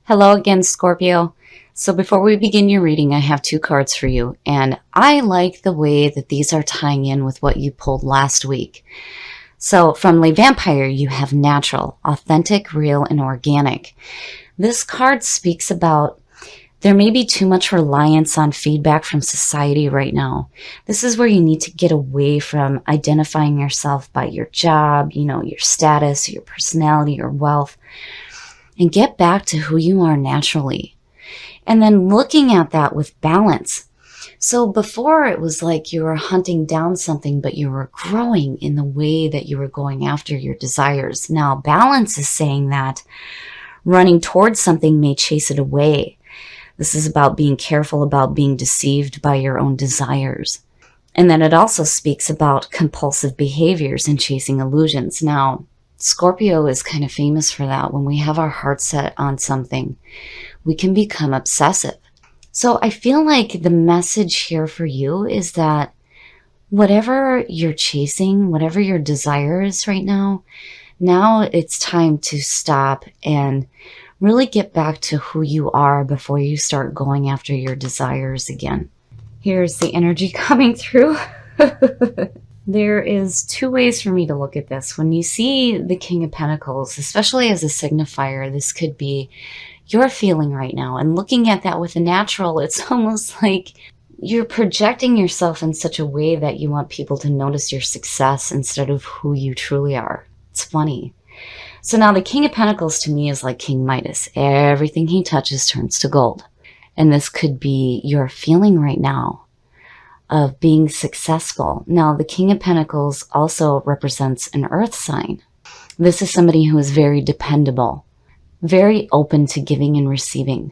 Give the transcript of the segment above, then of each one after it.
Hello again, Scorpio. So before we begin your reading, I have two cards for you, and I like the way that these are tying in with what you pulled last week. So from Le Vampire, you have natural, authentic, real, and organic. This card speaks about there may be too much reliance on feedback from society right now. This is where you need to get away from identifying yourself by your job, your status, your personality, your wealth, and get back to who you are naturally. And then looking at that with balance. So before it was like you were hunting down something, but you were growing in the way that you were going after your desires. Now balance is saying that running towards something may chase it away. This is about being careful about being deceived by your own desires. And then it also speaks about compulsive behaviors and chasing illusions. Now, Scorpio is kind of famous for that. When we have our heart set on something, we can become obsessive. So I feel like the message here for you is that whatever you're chasing, whatever your desire is right now it's time to stop and really get back to who you are before you start going after your desires again. Here's the energy coming through. There is two ways for me to look at this. When you see the King of Pentacles, especially as a signifier, this could be your feeling right now. And looking at that with the natural, it's almost like you're projecting yourself in such a way that you want people to notice your success instead of who you truly are. It's funny. So now the King of Pentacles to me is like King Midas. Everything he touches turns to gold. And this could be your feeling right now of being successful. Now, the King of Pentacles also represents an earth sign. This is somebody who is very dependable, very open to giving and receiving.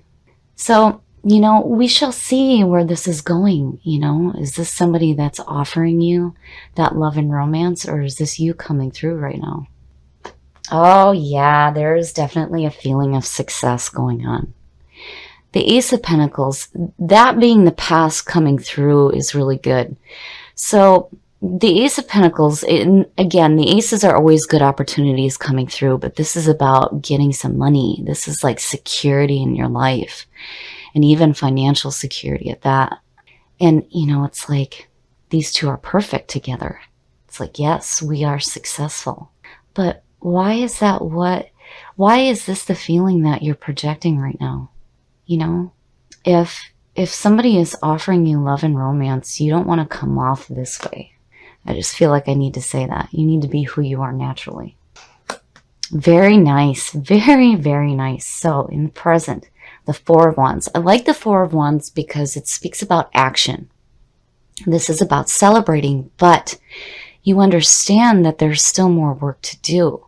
So, we shall see where this is going. Is this somebody that's offering you that love and romance, or is this you coming through right now? Oh yeah, there is definitely a feeling of success going on. The Ace of Pentacles, that being the past coming through, is really good. So the Ace of Pentacles, again, the aces are always good opportunities coming through, but this is about getting some money. This is like security in your life, and even financial security at that. And, it's like these two are perfect together. It's like, yes, we are successful. But why is that why is this the feeling that you're projecting right now? If somebody is offering you love and romance, you don't want to come off this way. I just feel like I need to say that. You need to be who you are naturally. Very nice. Very, very nice. So in the present, the Four of Wands. I like the Four of Wands because it speaks about action. This is about celebrating, but you understand that there's still more work to do.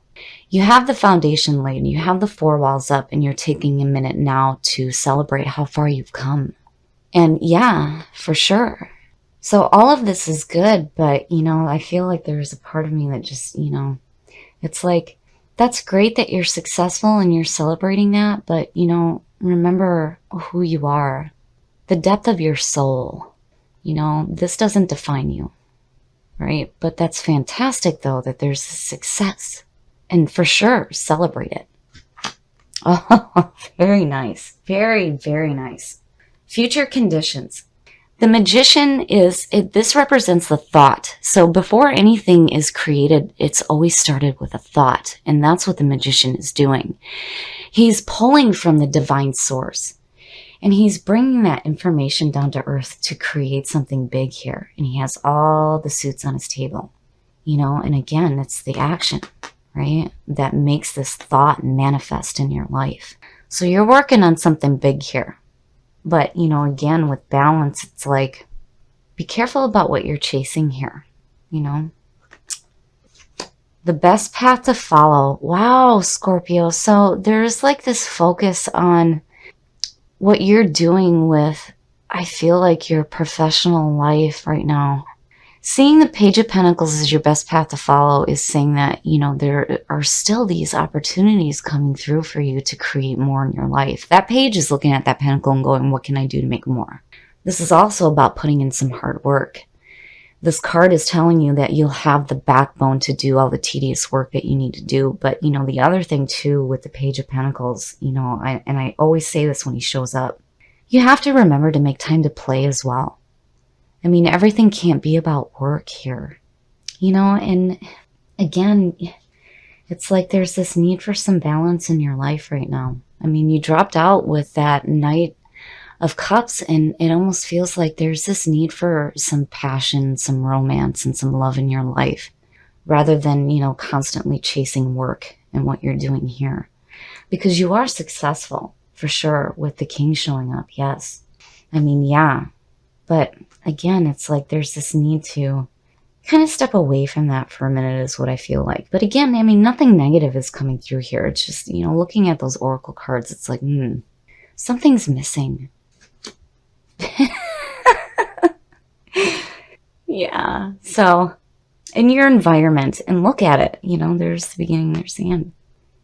You have the foundation laid, you have the four walls up, and you're taking a minute now to celebrate how far you've come. And yeah, for sure. So all of this is good, but, I feel like there's a part of me that just, it's like, that's great that you're successful and you're celebrating that, but, remember who you are, the depth of your soul. This doesn't define you, right? But that's fantastic, though, that there's a success. And for sure, celebrate it. Oh, very nice. Very, very nice. Future conditions. The Magician this represents the thought. So before anything is created, it's always started with a thought. And that's what the Magician is doing. He's pulling from the divine source. And he's bringing that information down to earth to create something big here. And he has all the suits on his table. And again, it's the action, right, that makes this thought manifest in your life. So you're working on something big here. But, again, with balance, it's like, be careful about what you're chasing here, The best path to follow. Wow, Scorpio. So there's like this focus on what you're doing with, I feel like, your professional life right now. Seeing the Page of Pentacles as your best path to follow is saying that, there are still these opportunities coming through for you to create more in your life. That page is looking at that pentacle and going, what can I do to make more? This is also about putting in some hard work. This card is telling you that you'll have the backbone to do all the tedious work that you need to do. But, the other thing too with the Page of Pentacles, I always say this when he shows up, you have to remember to make time to play as well. Everything can't be about work here, and again, it's like there's this need for some balance in your life right now. You dropped out with that Knight of Cups, and it almost feels like there's this need for some passion, some romance, and some love in your life, rather than, constantly chasing work and what you're doing here. Because you are successful, for sure, with the King showing up, yes. Yeah. But again, it's like there's this need to kind of step away from that for a minute is what I feel like. But again, nothing negative is coming through here. It's just, looking at those oracle cards, it's like, something's missing. Yeah. So in your environment, and look at it, there's the beginning, there's the end.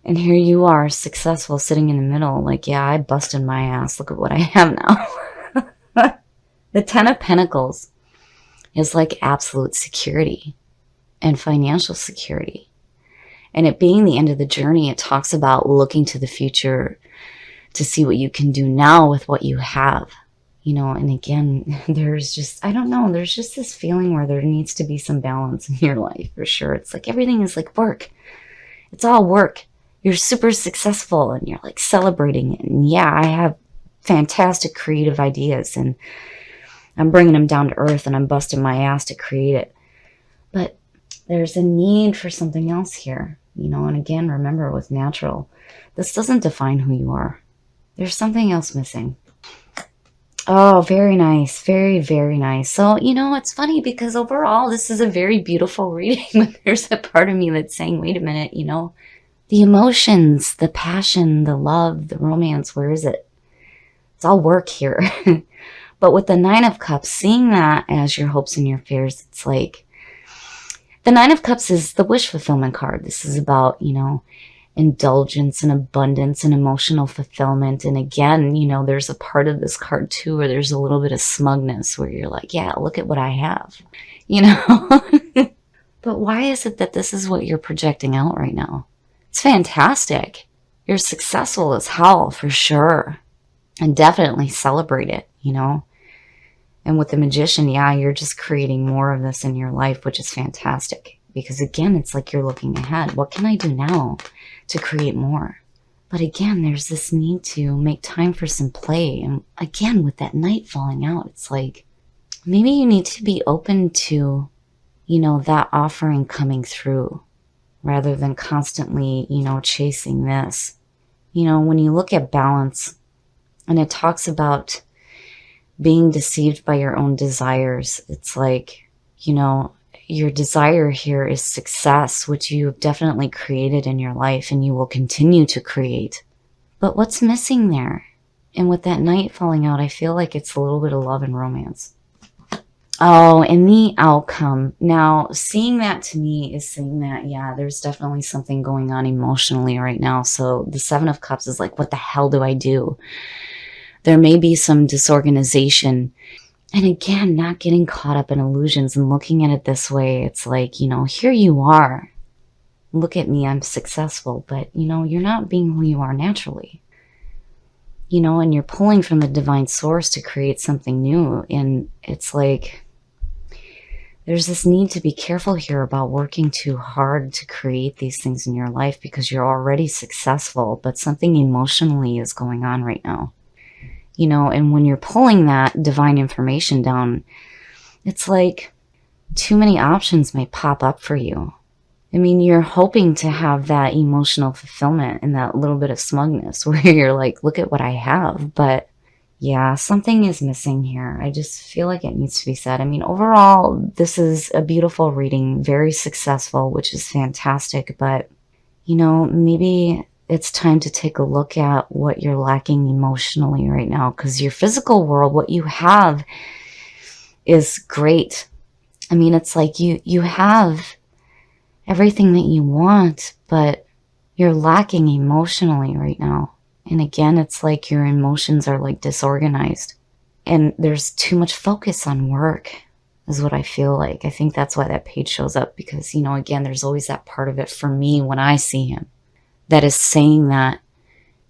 And here you are, successful, sitting in the middle, like, yeah, I busted my ass. Look at what I have now. The Ten of Pentacles is like absolute security and financial security. And it being the end of the journey, it talks about looking to the future to see what you can do now with what you have. And again, there's just, I don't know, there's just this feeling where there needs to be some balance in your life, for sure. It's like everything is like work. It's all work. You're super successful and you're like celebrating it. And yeah, I have fantastic creative ideas and I'm bringing them down to earth and I'm busting my ass to create it. But there's a need for something else here, and again, remember with natural, this doesn't define who you are. There's something else missing. Oh, very nice. Very, very nice. So, it's funny because overall, this is a very beautiful reading. But there's a part of me that's saying, wait a minute, the emotions, the passion, the love, the romance, where is it? It's all work here. But with the Nine of Cups, seeing that as your hopes and your fears, it's like the Nine of Cups is the wish fulfillment card. This is about, indulgence and abundance and emotional fulfillment. And again, there's a part of this card too where there's a little bit of smugness where you're like, yeah, look at what I have, But why is it that this is what you're projecting out right now? It's fantastic. You're successful as hell, for sure. And definitely celebrate it, And with the Magician, yeah, you're just creating more of this in your life, which is fantastic. Because again, it's like you're looking ahead. What can I do now to create more? But again, there's this need to make time for some play. And again, with that Knight falling out, it's like maybe you need to be open to, that offering coming through rather than constantly, chasing this. When you look at balance, and it talks about being deceived by your own desires, it's like, your desire here is success, which you have definitely created in your life and you will continue to create. But what's missing there? And with that Knight falling out, I feel like it's a little bit of love and romance. Oh, and the outcome. Now, seeing that to me is saying that, yeah, there's definitely something going on emotionally right now. So the Seven of Cups is like, what the hell do I do? There may be some disorganization. And again, not getting caught up in illusions and looking at it this way. It's like, here you are. Look at me, I'm successful. But, you're not being who you are naturally. And you're pulling from the divine source to create something new. And it's like, there's this need to be careful here about working too hard to create these things in your life because you're already successful, but something emotionally is going on right now. And when you're pulling that divine information down, it's like too many options may pop up for you. You're hoping to have that emotional fulfillment and that little bit of smugness where you're like, look at what I have. But yeah, something is missing here. I just feel like it needs to be said. Overall, this is a beautiful reading, very successful, which is fantastic. But, maybe it's time to take a look at what you're lacking emotionally right now, because your physical world, what you have is great. It's like you have everything that you want, but you're lacking emotionally right now. And again, it's like your emotions are like disorganized and there's too much focus on work. is what I feel like. I think that's why that page shows up, because, you know, again, there's always that part of it for me when I see him that is saying that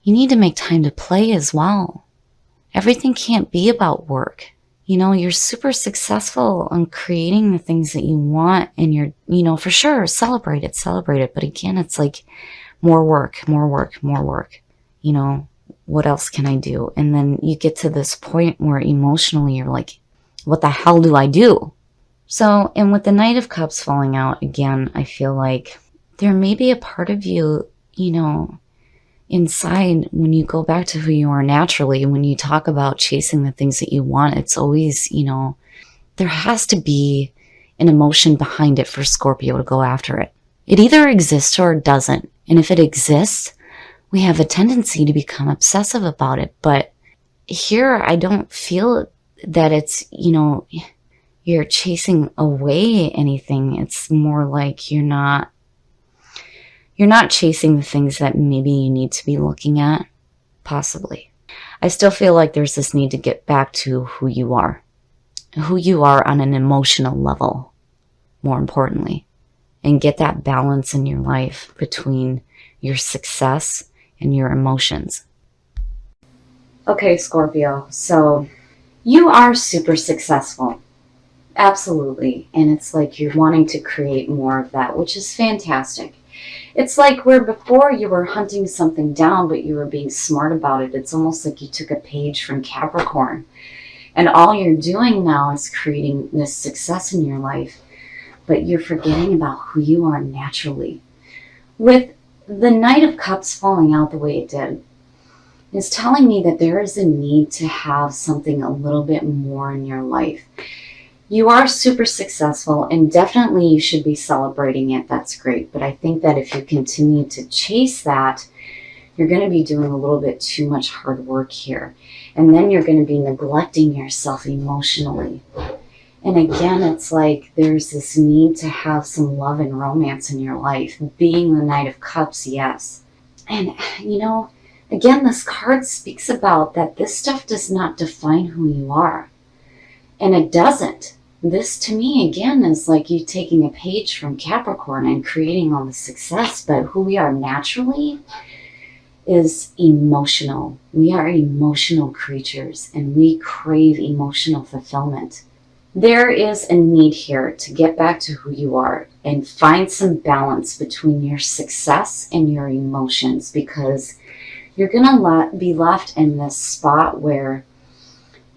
you need to make time to play as well. Everything can't be about work. You know, you're super successful on creating the things that you want, and you're, you know, for sure, celebrate it. But again, it's like more work, more work, more work. You know, what else can I do? And then you get to this point where emotionally you're like, what the hell do I do? So, and with the Knight of Cups falling out again, I feel like there may be a part of you, you know, inside, when you go back to who you are naturally, when you talk about chasing the things that you want, it's always, you know, there has to be an emotion behind it for Scorpio to go after it. It either exists or it doesn't. And if it exists, we have a tendency to become obsessive about it. But here, I don't feel that it's, you know, you're chasing away anything. It's more like you're not chasing the things that maybe you need to be looking at, possibly. I still feel like there's this need to get back to who you are on an emotional level, more importantly, and get that balance in your life between your success and your emotions. Okay, Scorpio, so you are super successful. Absolutely. And it's like you're wanting to create more of that, which is fantastic. It's like where before you were hunting something down, but you were being smart about it. It's almost like you took a page from Capricorn. And all you're doing now is creating this success in your life, but you're forgetting about who you are naturally. With the Knight of Cups falling out the way it did, is telling me that there is a need to have something a little bit more in your life. You are super successful, and definitely you should be celebrating it. That's great. But I think that if you continue to chase that, you're going to be doing a little bit too much hard work here. And then you're going to be neglecting yourself emotionally. And again, it's like there's this need to have some love and romance in your life. Being the Knight of Cups, yes. And, you know, again, this card speaks about that this stuff does not define who you are. And it doesn't. This, to me, again, is like you taking a page from Capricorn and creating all the success. But who we are naturally is emotional. We are emotional creatures, and we crave emotional fulfillment. There is a need here to get back to who you are and find some balance between your success and your emotions, because you're going to be left in this spot where,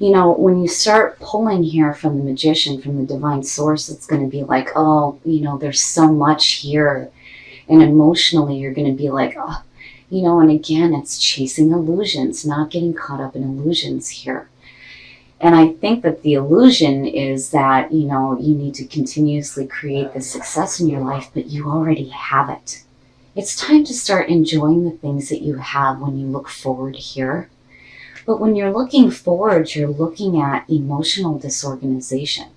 you know, when you start pulling here from the Magician, from the divine source, it's going to be like, oh, you know, there's so much here. And emotionally, you're going to be like, oh, you know, and again, it's chasing illusions, not getting caught up in illusions here. And I think that the illusion is that, you know, you need to continuously create the success in your life, but you already have it. It's time to start enjoying the things that you have when you look forward here. But when you're looking forward, you're looking at emotional disorganization.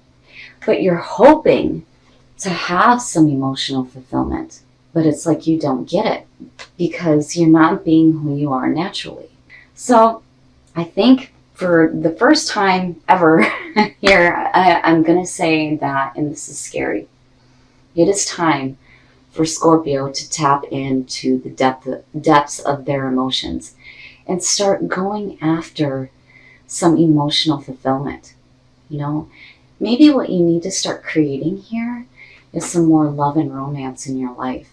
But you're hoping to have some emotional fulfillment. But it's like you don't get it because you're not being who you are naturally. So I think for the first time ever here, I'm going to say that, and this is scary, it is time for Scorpio to tap into the depths of their emotions and start going after some emotional fulfillment. You know, maybe what you need to start creating here is some more love and romance in your life.